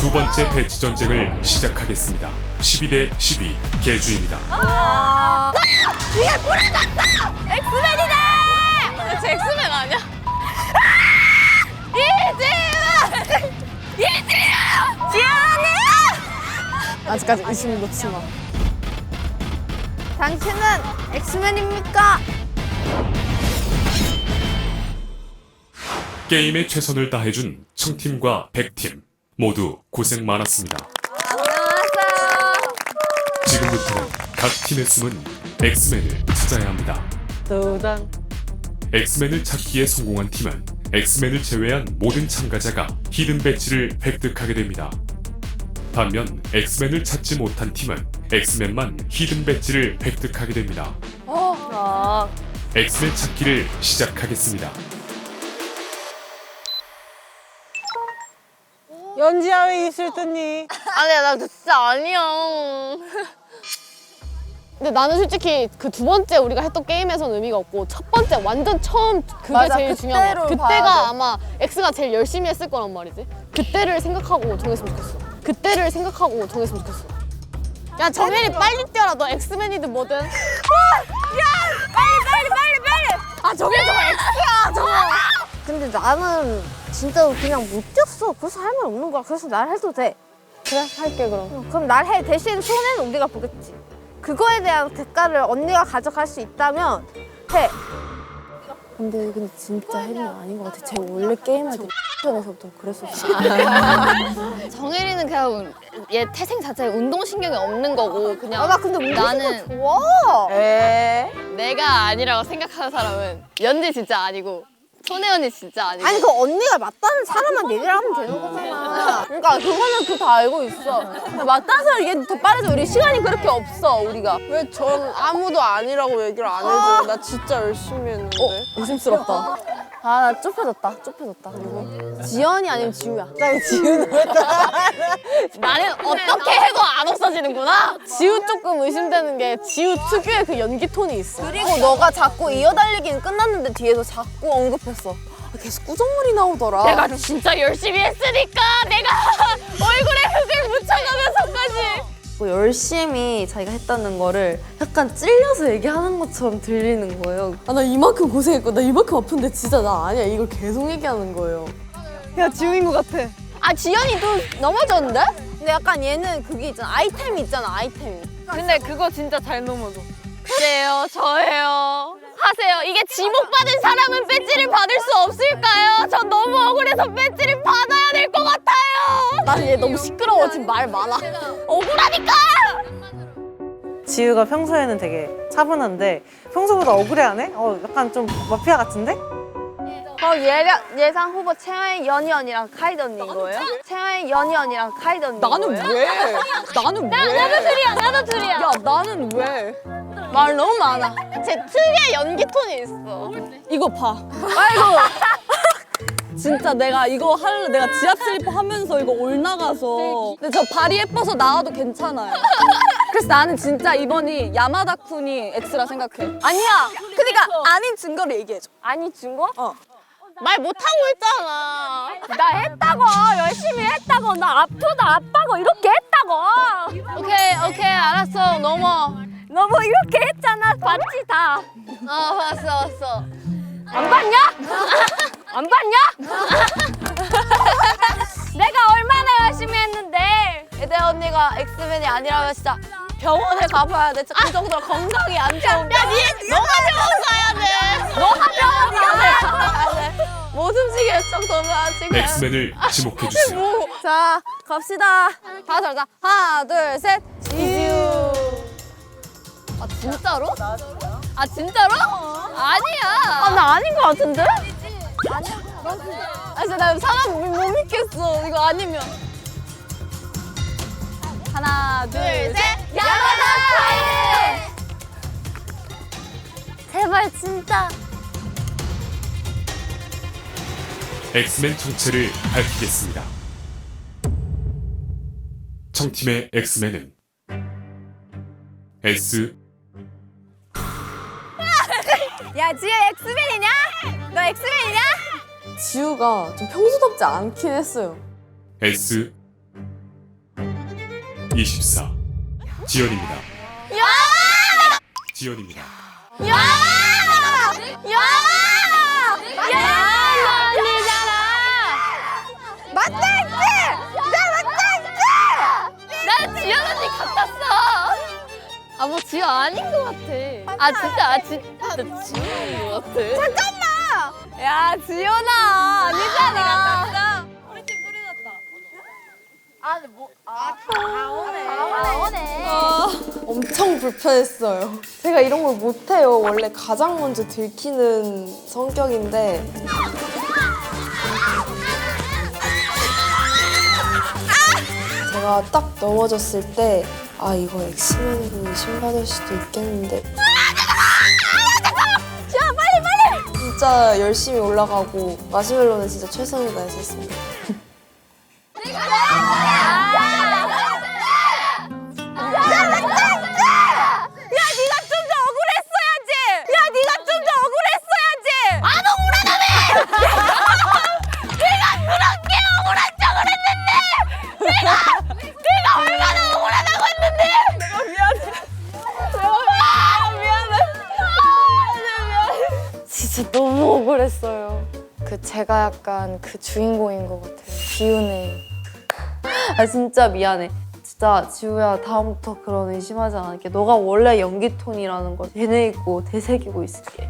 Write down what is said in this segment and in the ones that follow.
두 번째 배치 전쟁을 시작하겠습니다. 12대 12 개주입니다. 이게 부러졌어! 엑스맨이다! 쟤 엑스맨 아니야? 이지훈! 이지훈! 지훈이! 아직까지 의심을 놓지 마. 당신은 엑스맨입니까? 게임에 최선을 다해준 청팀과 백팀 모두 고생 많았습니다. 지금부터는 각 팀에 숨은 엑스맨을 찾아야 합니다. 도장. 엑스맨을 찾기에 성공한 팀은 엑스맨을 제외한 모든 참가자가 히든 배지를 획득하게 됩니다. 반면 엑스맨을 찾지 못한 팀은 엑스맨만 히든 배지를 획득하게 됩니다. 엑스맨 찾기를 시작하겠습니다. 연지야 왜 있을 듯니? 아니야, 나 진짜 아니야. 근데 나는 솔직히 그 두 번째 우리가 했던 게임에서는 의미가 없고 첫 번째 완전 처음 그게 맞아, 제일 중요한 거야. 그때로 봐야 돼. 그때가 아마 X가 제일 열심히 했을 거란 말이지. 그때를 생각하고 정했으면 좋겠어. 그때를 생각하고 정했으면 좋겠어. 야 정혜리 빨리 뛰어라. 너 엑스맨이든 뭐든. 빨리! 아, 저게 저거 X야, 저거! 근데 나는 진짜 그냥 못 뛰었어. 그래서 할 말 없는 거야. 그래서 날 해도 돼. 그래 할게 그럼. 그럼 날 해. 대신 손해는 우리가 보겠지. 그거에 대한 대가를 언니가 가져갈 수 있다면 해. 근데 진짜 혜린이 아닌 것 같아. 쟤 원래 게임할 때 편에서부터 그랬었어. 정혜리는 그냥 얘 태생 자체에 운동신경이 없는 거고 그냥 나 근데 운동 나는 좋아. 내가 아니라고 생각하는 사람은 연지 진짜 아니고 손혜 언니 진짜 아니고 아니 그 언니가 맞다는 사람만 얘기를 하면 되는 거잖아. 그러니까 그거는 그 다 알고 있어. 맞다는 사람 얘기 더 빠르지. 우리 시간이 그렇게 없어 우리가. 왜 전 아무도 아니라고 얘기를 안 해줘? 나 진짜 열심히 했는데. 의심스럽다. 아 나 좁혀졌다. 그리고 지연이 아니면 지우야. 나는 어떻게 해도 안 없어지는구나. 지우 조금 의심되는 게 지우 특유의 그 연기 톤이 있어. 그리고 너가 자꾸 이어달리기는 끝났는데 뒤에서 자꾸 언급했어. 계속 꾸정물이 나오더라. 내가 진짜 열심히 했으니까 내가 얼굴에 흙을 묻혀가면서까지. 뭐 열심히 자기가 했다는 거를 약간 찔려서 얘기하는 것처럼 들리는 거예요. 아, 나 이만큼 고생했고 나 이만큼 아픈데 진짜 나 아니야. 이걸 계속 얘기하는 거예요. 야 지우인 것 같아. 아 지연이도 넘어졌는데? 근데 약간 얘는 그게 있잖아. 아이템이 있잖아. 아이템이. 근데 그거 진짜 잘 넘어져. 그래요, 저예요. 하세요. 이게 지목받은 사람은 배지를 받을 수 없을까요? 저 너무 억울해서 배지를 받아야 될 것 같아요. 난 얘 너무 시끄러워. 지금 말 많아. 억울하니까! 지우가 평소에는 되게 차분한데 평소보다 억울해하네? 약간 좀 마피아 같은데? 예상 후보 채화의 연희 언니랑 카이드 언니인 거예요? 채화의 연희 언니랑 카이드 언니인 거예요? 왜? 나는 왜? 나도 둘이야, 나도 둘이야. 야 나는 왜? 말 너무 많아. 제 특유의 연기 톤이 있어. 이거 봐. 아이고. 진짜 내가 이거 할래. 내가 지압 슬리퍼 하면서 이거 올나가서. 근데 저 발이 예뻐서 나와도 괜찮아요. 그래서 나는 진짜 이번이 야마다 쿤이 X라 생각해. 아니야. 그러니까 아닌 증거를 얘기해줘. 아니 증거? 어. 말 못하고 있잖아. 나 했다고. 열심히 했다고. 나 아프다 아파고 이렇게 했다고. 오케이 알았어 넘어. 너 뭐 이렇게 했잖아. 봤지 다. 왔어. 안 봤냐? 안 봤냐? 내가 얼마나 열심히 했는데. 내 언니가 엑스맨이 아니라면 진짜 병원에 가봐야 돼. 그 정도로 건강이 안 좋은데. 야, 너가 병원 가야 돼. 너가 병원 가야 돼. 못 움직일 정도면 지금. 엑스맨을 지목해주세요. 자 갑시다. 다 잘자. 하나, 둘, 셋. 지우. 아 진짜로? 아 진짜로? 아니야. 나 아닌 것 같은데? 아 진짜 나 사람 못 믿겠어. 이거 아니면. 하나, 둘, 셋. 야마다 카이드. 제발 진짜. 엑스맨 정체를 밝히겠습니다. 청팀의 엑스맨은 S 야 지혜 엑스맨이냐? 너 엑스맨이냐? 지우가 좀 평소답지 않긴 했어요. S 24 지연입니다. 지연입니다. 난 지연 언니 같았어. 아 뭐 지연 아닌 것 같아. 아 진짜 지연인 것 같아. 야 지연아 아니잖아. 엄청 불편했어요. 제가 이런 걸 못해요. 원래 가장 먼저 들키는 성격인데 제가 딱 넘어졌을 때 아 이거 엑스맨으로 의심받을 수도 있겠는데 진짜 열심히 올라가고 마시멜로는 진짜 최선을 다해서 했습니다. 진짜 너무 억울했어요. 제가 약간 그 주인공인 것 같아요. 비운의. 아 진짜 미안해. 진짜 지우야 다음부터 그런 의심하지 않을게. 너가 원래 연기 톤이라는 걸 되뇌이고 되새기고 있을게.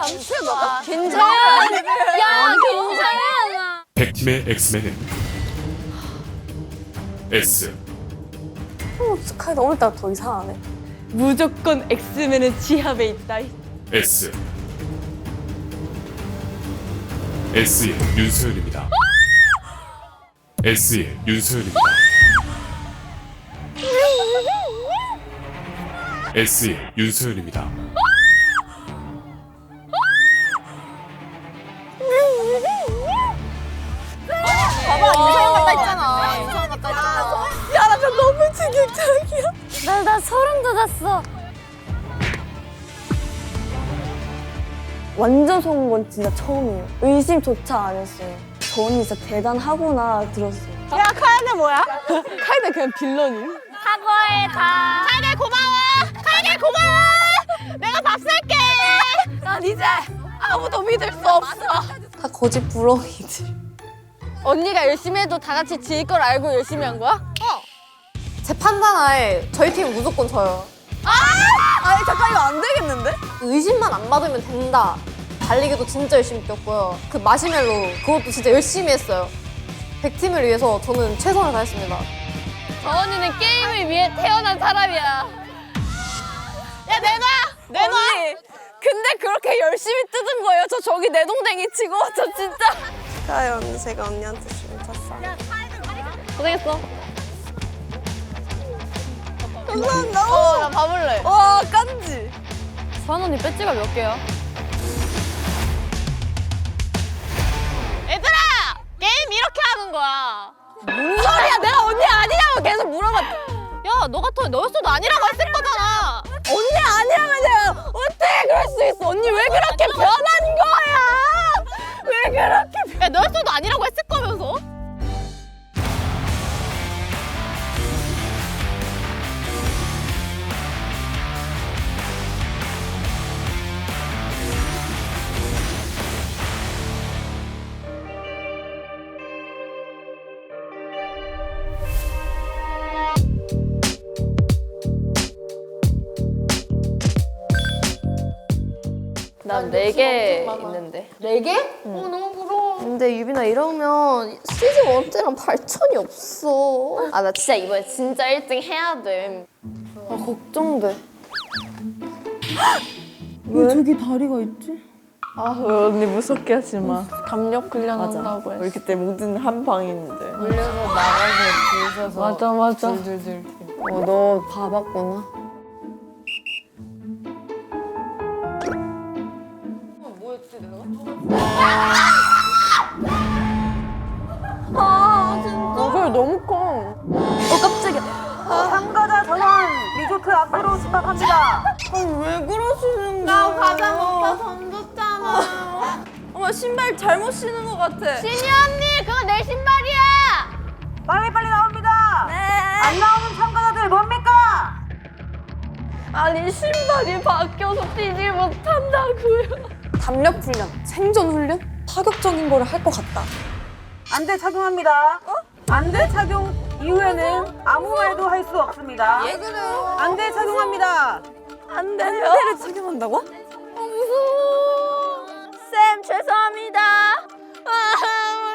괜찮아. 야 괜찮아. 100팀의 엑스맨은 S 어떡하다 오늘따라 더 이상하네. 무조건 엑스맨은 지압에 있다. S S의 윤소연입니다. S의 윤소연입니다. S의 윤소연입니다. 인사형 같다 했잖아. 인사형 같다 했잖아. 나 소름 돋았어. 완전 속은 건 진짜 처음이에요. 의심조차 안 했어요. 저 언니 진짜 대단하구나 들었어요. 야 카야네 뭐야? 카이드 그냥 빌런임. 사과해 다. 칼갈 고마워. 칼갈 고마워. 내가 밥 살게. 난 이제 아무도 믿을 수 없어. 다 거짓 부렁이들. 언니가 열심히 해도 다 같이 질 걸 알고 열심히 한 거야? 제 판단하에 저희 팀은 무조건 져요. 아니 잠깐 이거 안 되겠는데? 의심만 안 받으면 된다. 달리기도 진짜 열심히 뛰었고요. 그 마시멜로 그것도 진짜 열심히 했어요. 100팀을 위해서 저는 최선을 다했습니다. 저 언니는 게임을 위해 태어난 사람이야. 야 내놔! 언니 근데 그렇게 열심히 뜯은 거예요? 저 저기 내 동댕이 치고 저 진짜 가요 언니 제가 언니한테 좀 쳤어. 고생했어. 감사합니다. 나 봐볼래. 와 깐지. 서한 언니 배지가 몇 개야? 얘들아! 게임 이렇게 하는 거야. 무슨 소리야? 내가 언니 아니냐고 계속 물어봤. 야, 너 같으면 너였어도 아니라고 했을 거잖아. 언니 아니라면 내가 어떻게 그럴 수 있어? 언니 왜 그렇게 변한 거야? 왜 그렇게 야, 너였어도 아니라고 했을 거면서? 난 4개 있는데. 4개? 너무 부러워. 근데 유빈아 이러면 시즌 1 때랑 발전이 없어. 아 나 진짜 이번에 진짜 1등 해야 돼. 아 걱정돼. 왜 저기 다리가 있지? 아, 왜 언니 무섭게 하지 마. 담력 훈련한다고 우리 그때 모든 한 방인데. 물려서 나가서 부서서 맞아. 줄줄줄. 너 봐봤구나. 이걸 너무 커. 참가자 전원 리조트 앞으로 집합합니다. 왜 그러시는 나 과자 먹다 던졌잖아. 어머 신발 잘못 신은 것 같아. 신이 언니, 그거 내 신발이야! 빨리빨리 나옵니다. 안 나오는 참가자 아니 신발이 바뀌어서 뛰질 못한다고요. 담력 훈련, 생존 훈련? 파격적인 거를 할 것 같다. 안대 착용합니다. 안대 착용 이후에는 아무 말도 할 수 없습니다. 예, 그래요. 안대 착용합니다. 안대를 착용한다고? 무서워. 쌤 죄송합니다.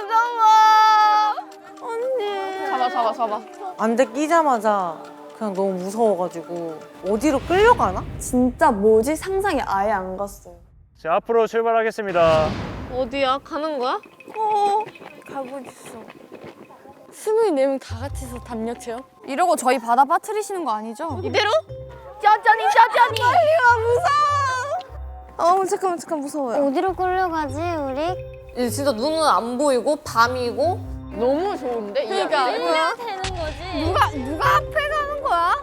무서워. 언니. 잡아. 안대 끼자마자 그냥 너무 무서워가지고 어디로 끌려가나? 진짜 뭐지? 상상이 아예 안 갔어요. 자, 앞으로 출발하겠습니다. 어디야? 가는 거야? 가고 있어. 24명 다 같이서 담력 체험? 이러고 저희 바다 빠뜨리시는 거 아니죠? 이대로? 천천히. 잠깐 무서워요. 어디로 끌려가지 우리? 이제 진짜 눈은 안 보이고 밤이고 너무 좋은데? 그러니까 되는 거지. 누가 앞에 가는 거야?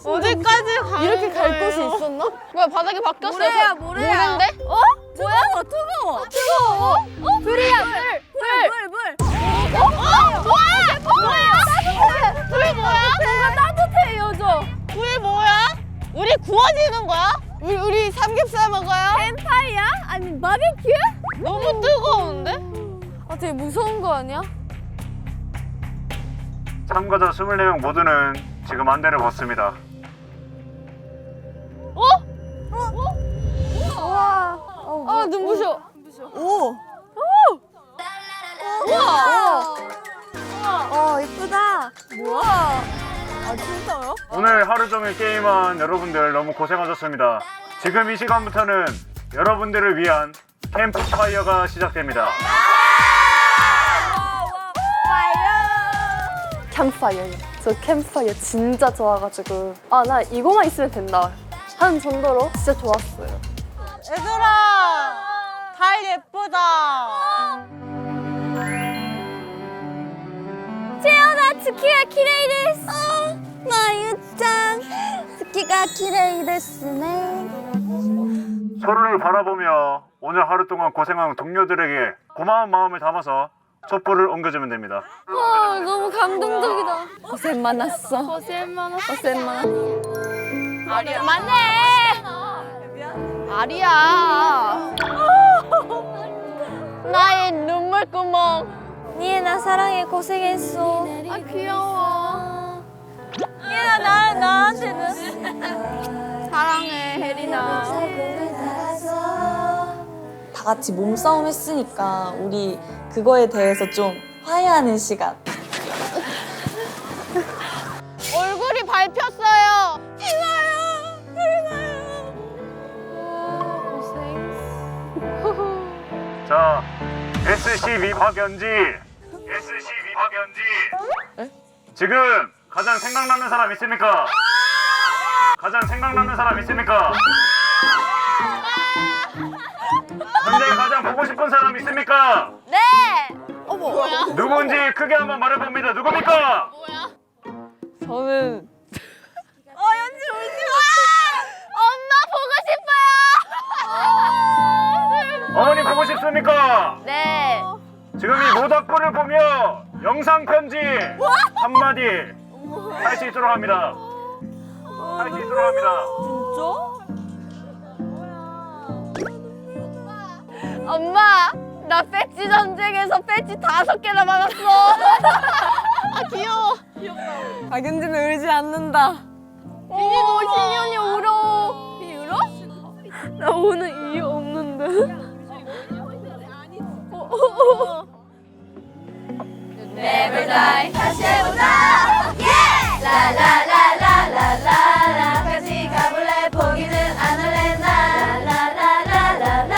어디까지 가는 이렇게 갈 거예요? 곳이 있었나? 뭐야 바닥이 바뀌었어요? 모래야. 모래인데? 뭐야? 뜨거워. 불이야 불! 불 뭐야? 뭔가 따뜻해 여자. 불 뭐야? 우리 구워지는 거야? 우리 삼겹살 먹어요? 뱀파이어? 아니 바비큐? 너무 뜨거운데? 아, 되게 무서운 거 아니야? 참가자 24명 모두는 지금 안대를 벗습니다. 아 눈부셔. 이쁘다. 오늘 하루 종일 게임한 여러분들 너무 고생하셨습니다. 지금 이 시간부터는 여러분들을 위한 캠프파이어가 시작됩니다. 캠프파이어요. 저 캠프파이어 진짜 좋아가지고 나 이거만 있으면 된다 하는 정도로 진짜 좋았어요. 얘들아, 달 예쁘다. 스키가 키레이 데스. 마유짱. 스키가 키레이 데스네. 서로를 바라보며 오늘 하루 동안 고생한 동료들에게 고마운 마음을 담아서 촛불을 옮겨주면 됩니다. 너무 감동적이다. 고생 많았어. 아리야. 맞네. 아리야. 나의 눈물구멍. 니에나 사랑해 고생했어. 아 귀여워. 니에나 나한테는 사랑해 혜린아. 다 같이 몸싸움 했으니까 우리 그거에 대해서 좀 화해하는 시간. 얼굴이 밟혔어요. 자, SCV 박연지. 지금 가장 생각나는 사람 있습니까? 현재 가장 보고 싶은 사람 있습니까? 네. 뭐야? 누군지 크게 한번 말해봅니다. 누굽니까? 저는 엄마 보고 싶어요. 어머니 보고 싶습니까? 네. 지금 이 모닥불을 보며 영상 편지 한마디 할 수 있도록 합니다. 엄마, 나 배지 전쟁에서 배지 5개나 받았어. 아 귀여워. 박윤지는 울지 않는다. 민이도 신이 언니 울어. 비 울어? 나 오는 이유 없는데. Never die. 다시 해보자. 라라라라라라라. 같이 가볼래? 포기는 안 할래? 라라라라라라라.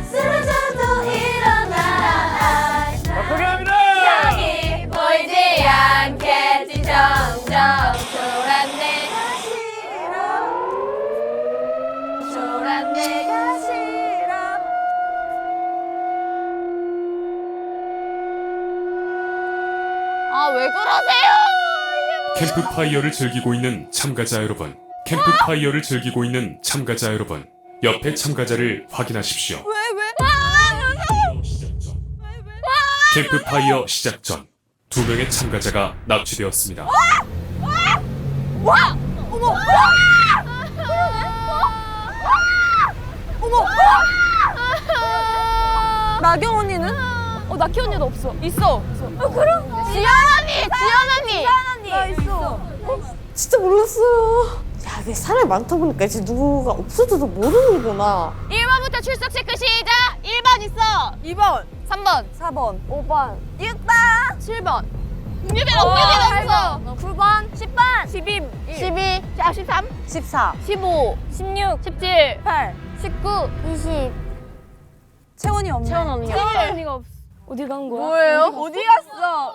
쓰러져도 일어나. 크게 합니다. 여기 보이지 않겠지. 점점 초란 내가 싫어. 초란 내가 싫어. 아 왜 그러세요? 캠프파이어를 즐기고 있는 참가자 여러분, 옆에 참가자를 확인하십시오. 캠프파이어 시작 전 2명의 참가자가 납치되었습니다. 나경 언니는? 나키 언니도 없어. 있어. 지연 언니. 나 있어. 진짜 몰랐어요. 야, 이게 사람이 많다 보니까 이제 누구가 없어져도 모르는구나. 1번부터 출석 체크 시작. 1번 있어. 2번, 3번, 4번, 5번. 6번, 7번. 공유빈 없어. 9번, 10번, 12, 12, 13, 14, 15, 16, 17, 8. 19, 20. 채원이 없네. 채원 언니가. 채원 언니가 없어. 어디 간 거야? 뭐예요? 어디 갔어?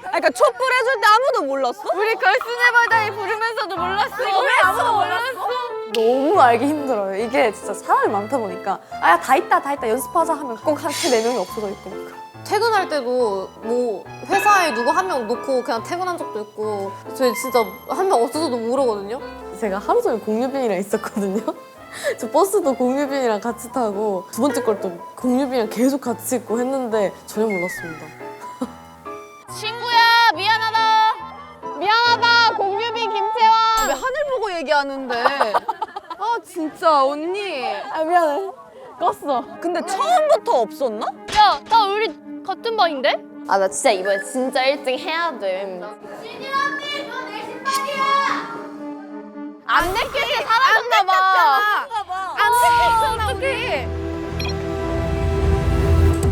그러니까 촛불 해줄 때 아무도 몰랐어? 우리 걸스네버다이 부르면서도 몰랐어. 왜 아무도 몰랐어? 너무 알기 힘들어요. 이게 진짜 사람이 많다 보니까 아, 다 있다 연습하자 하면 꼭 한 3-4명이 없어져 있고 퇴근할 때도 뭐 회사에 누구 한 명 놓고 그냥 퇴근한 적도 있고 저희 진짜 한 명 없어져도 모르거든요. 제가 하루 종일 공유빈이랑 있었거든요. 저 버스도 공유빈이랑 같이 타고 두 번째 걸 또 공유빈이랑 계속 같이 있고 했는데 전혀 몰랐습니다. 친구야 미안하다 공유빈 김채원. 왜 하늘 보고 얘기하는데? 아 진짜 언니. 아 미안해. 껐어. 근데 처음부터 없었나? 야, 나 우리 같은 반인데? 아 나 진짜 이번에 진짜 1등 해야 돼. 안 내끼게 사라졌나 봐. 안 내꼈잖아 우리.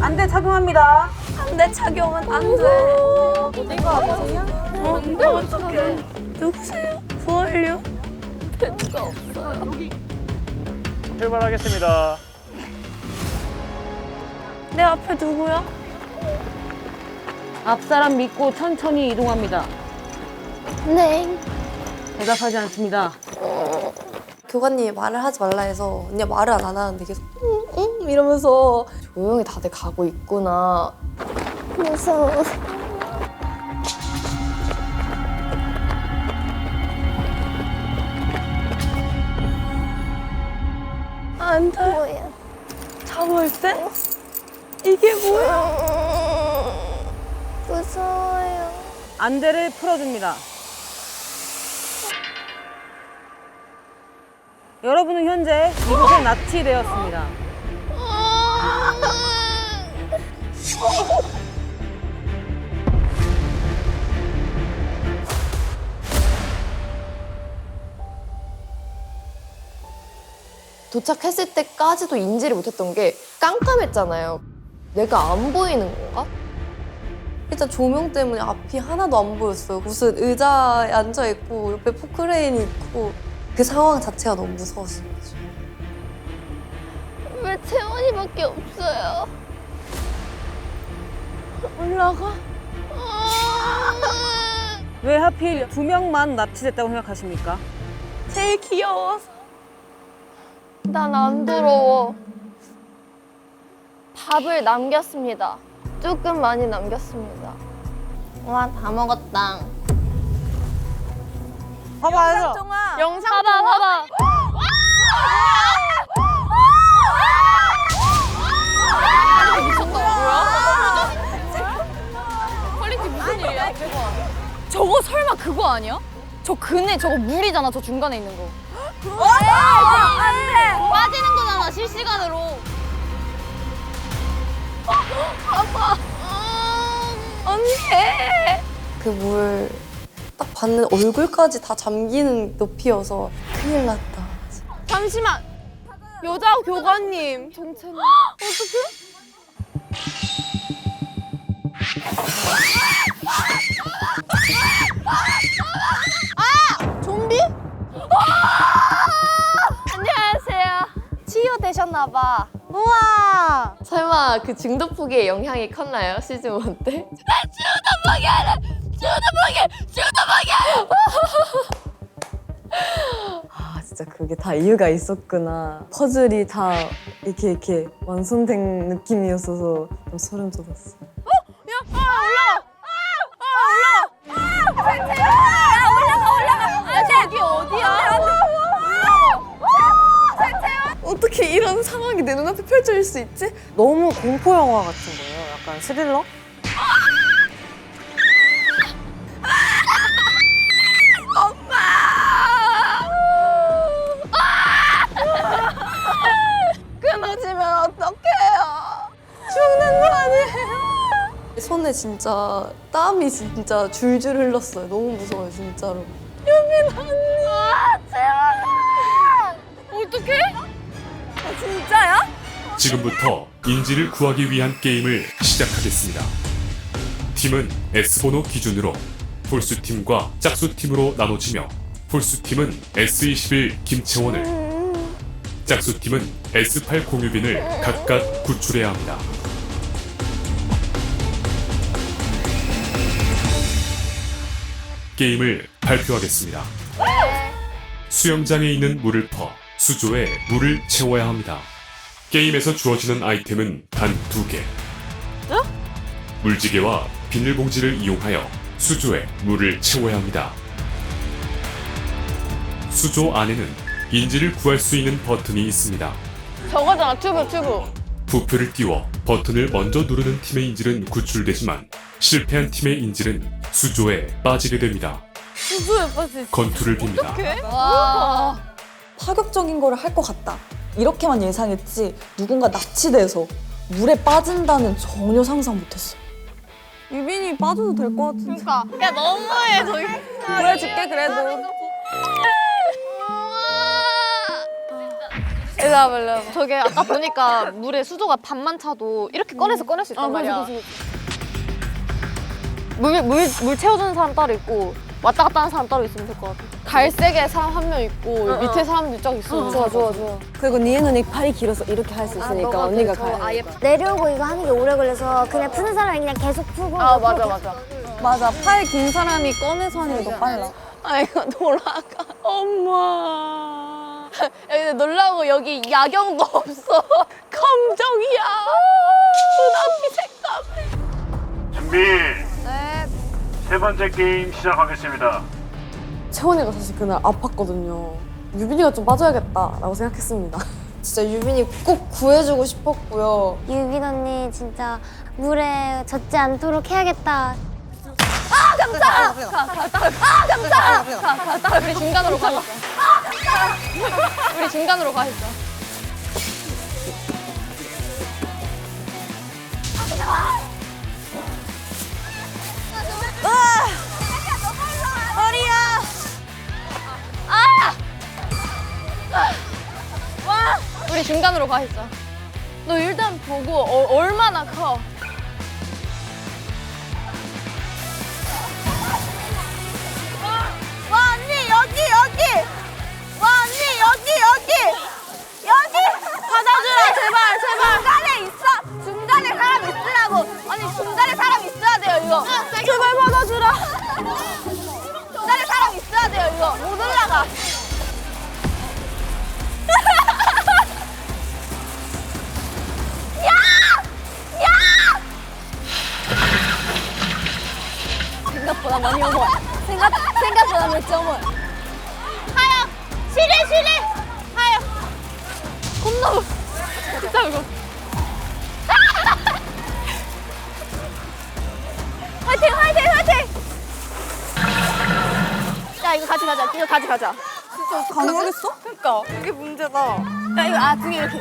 안대 착용합니다. 내 착용은 안 돼. 어디가 아프세요? 근데 어떡해. 누구세요? 부활요? 출발하겠습니다. 내 앞에 누구야? 앞사람 믿고 천천히 이동합니다. 네. 대답하지 않습니다. 교관님이 말을 하지 말라 해서 언니가 말을 안 하는데 계속 응 이러면서 조용히 다들 가고 있구나. 무서워. 안 돼. 뭐야? 잡을 때? 이게 뭐야? 무서워요. 안대를 풀어줍니다. 여러분은 현재 이곳에 납치되었습니다. 도착했을 때까지도 인지를 못했던 게 깜깜했잖아요. 내가 안 보이는 건가? 일단 조명 때문에 앞이 하나도 안 보였어요. 무슨 의자에 앉아있고 옆에 포크레인이 있고 그 상황 자체가 너무 무서웠어요. 왜 채원이밖에 없어요? 올라가? 왜 하필 2명만 납치됐다고 생각하십니까? 제일 귀여워서. 난 안 부러워. 밥을 남겼습니다. 조금 많이 남겼습니다. 와, 다 먹었다. 봐봐요. 영상 봐봐. 퀄리티 무슨 일이야? 저거 설마 그거 아니야? 저 그네 저거 물이잖아. 저 중간에 있는 거. 안돼. 빠지는 거잖아 실시간으로. 아파. 안돼. 그 물 딱 봤는데 얼굴까지 다 잠기는 높이여서 큰일 났다. 잠시만. 여자 교관님. 정체는 어떡해? 좀비? 안녕하세요. 치유되셨나봐. 우와! 설마 그 중독 포기의 영향이 컸나요? 시즌 1 때? 아 진짜 그게 다 이유가 있었구나. 퍼즐이 다 이렇게 완성된 느낌이었어서 좀 소름 돋았어. 여기 어디야? 어떻게 이런 상황이 내 눈앞에 펼쳐질 수 있지? 너무 공포 영화 같은 거예요. 약간 스릴러? 진짜 땀이 진짜 줄줄 흘렀어요. 너무 무서워요, 진짜로. 어떡해? 진짜야? 지금부터 인지를 구하기 위한 게임을 시작하겠습니다. 팀은 S번호 기준으로 폴수팀과 짝수팀으로 나눠지며 폴수팀은 S21 김채원을, 짝수팀은 S8 공유빈을 각각 구출해야 합니다. 게임을 발표하겠습니다. 수영장에 있는 물을 퍼 수조에 물을 채워야 합니다. 게임에서 주어지는 아이템은 단 2개. 물지개와 비닐봉지를 이용하여 수조에 물을 채워야 합니다. 수조 안에는 인지를 구할 수 있는 버튼이 있습니다. 저거잖아, 튜브. 부표를 띄워 버튼을 먼저 누르는 팀의 인질은 구출되지만 실패한 팀의 인질은 수조에 빠지게 됩니다. 건투를 빕니다. 와. 파격적인 거를 할 것 같다. 이렇게만 예상했지 누군가 납치돼서 물에 빠진다는 전혀 상상 못했어. 유빈이 빠져도 될 것 같은데. 그러니까. 야, 너무해, 저기. 보여줄게 그래도. 일로 와봐. 저게 아까 보니까 물에 수조가 반만 차도 이렇게 꺼내서 꺼낼 수 있단 말이야. 물 채워주는 사람 따로 있고 왔다 갔다 하는 사람 따로 있으면 될 것 같아. 갈색에 사람 한 명 있고 밑에 사람들 쫙 있으면 좋아. 그리고 니의 눈이 팔이 길어서 이렇게 할 수 있으니까 언니가 가야 돼. 내려오고 이거 하는 게 오래 걸려서 그냥 푸는 사람이 그냥 계속 푸고. 아, 맞아. 맞아. 팔 긴 사람이 꺼내서 하는 게 더 빨라. 아이고, 돌아가. 엄마. 야, 근데 놀라운 거 여기 야경도 없어. 검정이야. 눈앞이 색감해. 준비. 네. 세 번째 게임 시작하겠습니다. 채원이가 사실 그날 아팠거든요. 유빈이가 좀 빠져야겠다라고 생각했습니다. 진짜 유빈이 꼭 구해주고 싶었고요. 유빈 언니 진짜 물에 젖지 않도록 해야겠다. 우리 중간으로 가 있어. 우리 중간으로 가 있어. 우리 중간으로 가 있어. 너 일단 보고 얼마나 커. 와 언니 여기. 와 언니 여기. 받아주라 제발. 중간에 있어. 중간에 사람 있으라고. 아니 중간에 사람 있어야 돼요 이거. 제발 받아주라. 중간에 사람 있어야 돼요 이거. 못 올라가. 생각보다 많이 어머. 생각보다 몇 점 어머. 하여 시리 하여 겁나 진짜 이거 화이팅 야 이거 같이 가자 가능하겠어? 그러니까 이게 문제다 야 이거 등에 이렇게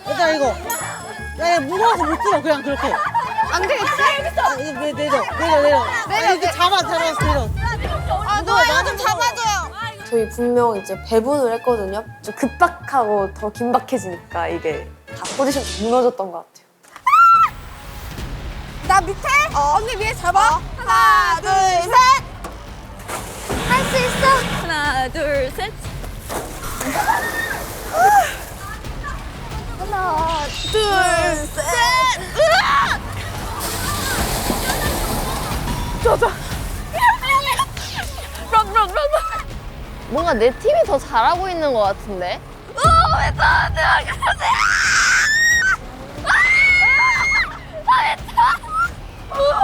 얘들아 이거. 야 무거워서 못 들어 그냥 그렇게. 안 되겠지? 내려. 이렇게 잡아 내려. 나 좀 잡아줘요. 저희 분명 이제 배분을 했거든요. 좀 급박하고 더 긴박해지니까 이게 다 포지션 무너졌던 것 같아요. 나 밑에. 언니 위에 잡아. 하나 둘 셋. 할 수 있어. 하나, 둘, 셋. 하나 둘 셋. 뭔가 내 팀이 더 잘하고 있는 것 같은데?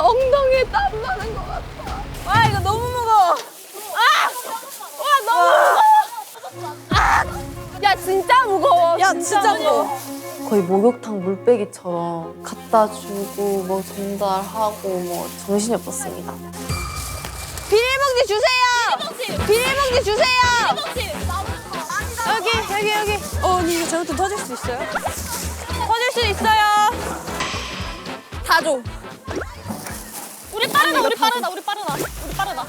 엉덩이에 땀 나는 것 같아. 아, 이거 너무 무거워. 야 진짜 무거워. 야, 진짜 무거워. 거의 목욕탕 물빼기처럼 갖다 주고 뭐 전달하고 뭐 정신이 없었습니다. 비닐봉지 주세요. 비닐봉지 주세요. 여기. 언니 이거 잘못하면 터질 수 있어요? 퍼줄 수 있어요. 다 줘. 우리 빠르다.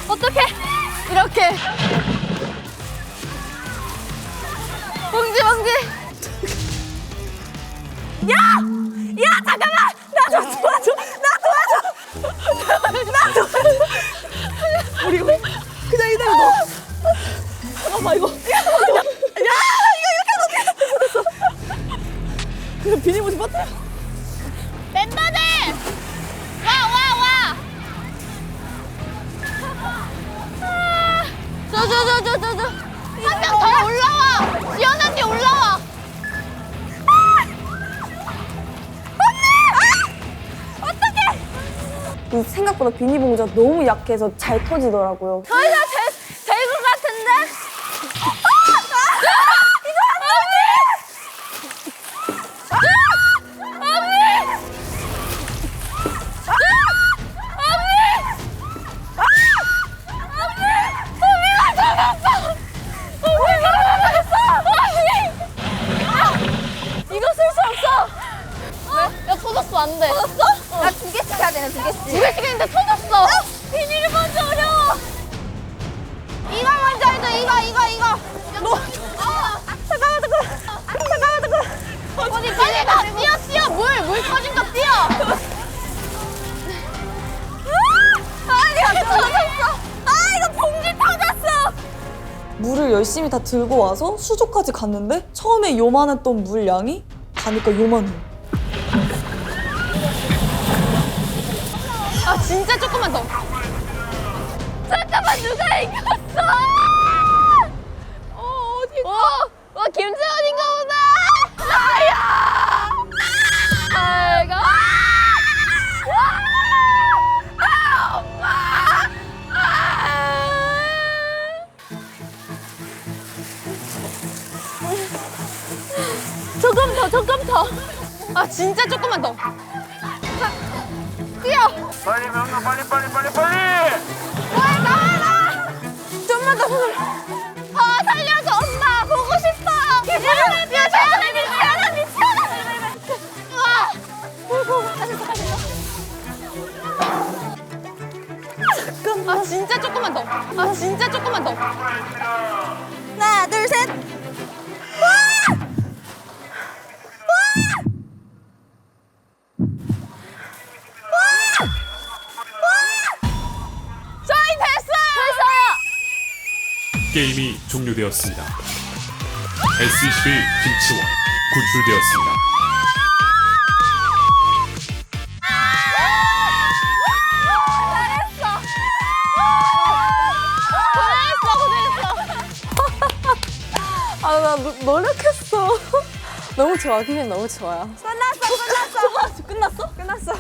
어떡해. 이렇게. 봉지. 잠깐만 이거. 그냥 비닐봉지 빠뜨려. 멤버들! 와! 저. 한 명 더 올라와! 지연 언니 올라와! 생각보다 비닐봉지가 너무 약해서 잘 터지더라고요. 될것 같은데? 이거 쓸 수 없어! 야, 터졌어, 안 돼. 터졌어? 나 2개씩 해야 되네, 2개씩. 2개씩 했는데 터졌어! 비닐이 먼저 어려워! 이거 먼저 해줘, 이거. 잠깐만. 언니, 빨리 가! 뛰어! 물 터진 거 뛰어! 아니야, 터졌어! 이거 봉지 터졌어! 물을 열심히 다 들고 와서 수조까지 갔는데 처음에 요만했던 물 양이 가니까 요만해. 진짜 조금만 더. 잠깐만, 누가 이겼어? 어디? 와, 김재원인가 보다. 나야. 아이가. 엄마. 조금 더. 진짜 조금만 더. 뛰어. 빨리 명령 빨리. 좀만 더 손을. 살려줘, 엄마. 보고 싶어. 재현아, 미치겠어. 우와. 잠깐만. 진짜 조금만 더. 하나, 둘, 셋. 저희 됐어요. 게임이 종료되었습니다. SC11 김치원 구출되었습니다. 나 노력했어. 너무 좋아. 기분 너무 좋아요. 끝났어?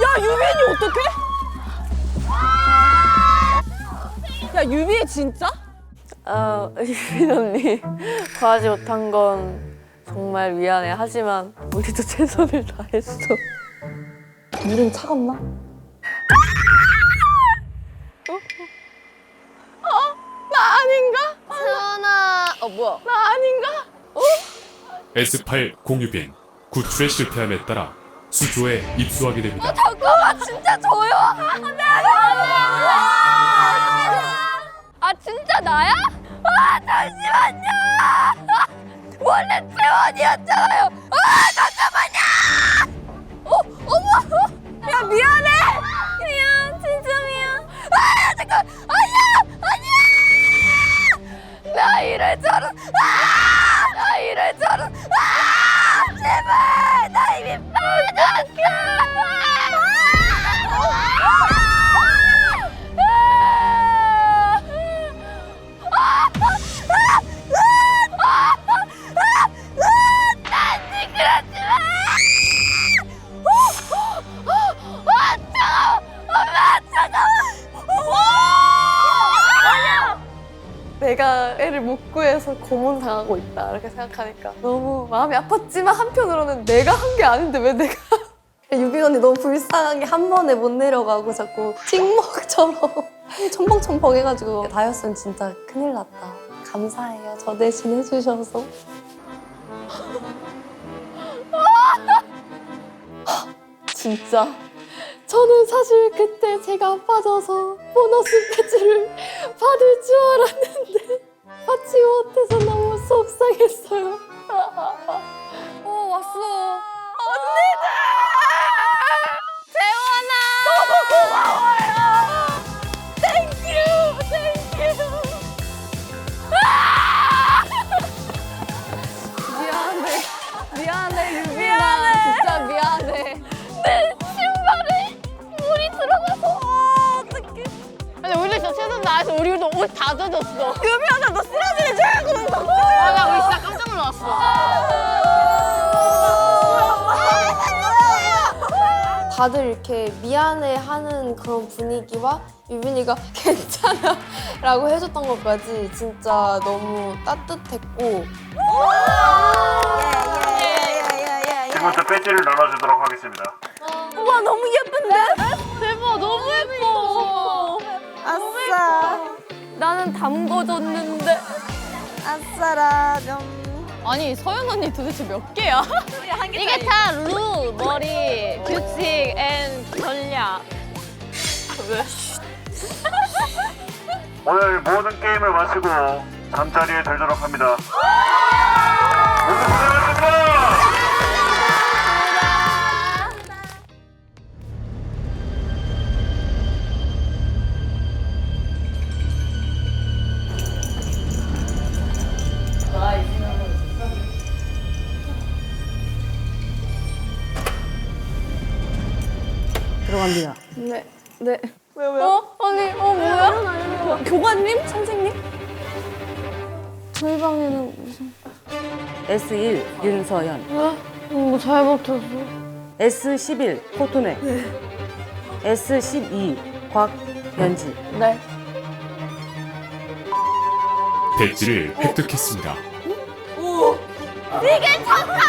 야, 유빈이 어떡해? 야, 유빈이 진짜? 유빈 언니 구하지 못한 건 정말 미안해. 하지만 우리도 최선을 다했어. 물은 차갑나? 나 아닌가? 재현아. 뭐야? 나 아닌가? S8 공유빈 구출에 실패함에 따라 수조에 입수하게 됩니다. 잠깐만, 진짜 저요? 진짜 나야? 잠시만요. 원래 재원이었잖아요. 잠깐만요. 어머. 야, 미안해. 미안, 진짜 미안. 잠깐. 아니야. 나 이럴 줄은. 제발. 나 이미 내가 애를 못 구해서 고문당하고 있다 이렇게 생각하니까 너무 마음이 아팠지만 한편으로는 내가 한 게 아닌데 왜 내가 유빈 언니 너무 불쌍한 게 한 번에 못 내려가고 자꾸 찍먹처럼 첨벙첨벙 해가지고 나였으면 진짜 큰일 났다. 감사해요. 저 대신 해주셔서. 진짜. 저는 사실 그때 제가 빠져서 보너스 배지를 받을 줄 알았는데 받지 못해서 너무 속상했어요. 왔어. 미안해 유빈아. 진짜 미안해. 근데 우리 진짜 최선 다해서 우리도 옷 다 젖었어. 유미야, 너 쓰러지는 줄 알고. 맞아, 우리 진짜 깜짝 놀랐어. 다들 이렇게 미안해하는 그런 분위기와 유빈이가 괜찮아 라고 해줬던 것까지 진짜 너무 따뜻했고 지금부터 배지를 나눠주도록 하겠습니다. 우와 너무 예쁜데? 대박, 너무 예뻐. 아싸. 나는 담궈줬는데. 아싸라면. 아니, 서연 언니 도대체 몇 개야? 이게 다 룰, 머리, 규칙, 앤 전략. 오늘 모든 게임을 마치고 잠자리에 들도록 합니다. 모두 고생하셨습니다. 들어갑니다. 네. 왜요? 아니, 뭐야? 교관님? 선생님? 저희 방에는 무슨... S1 윤서연. 뭐 잘못했어. S11 코토네. S12 곽연지. 네. 배지를 획득했습니다. 이게 정답!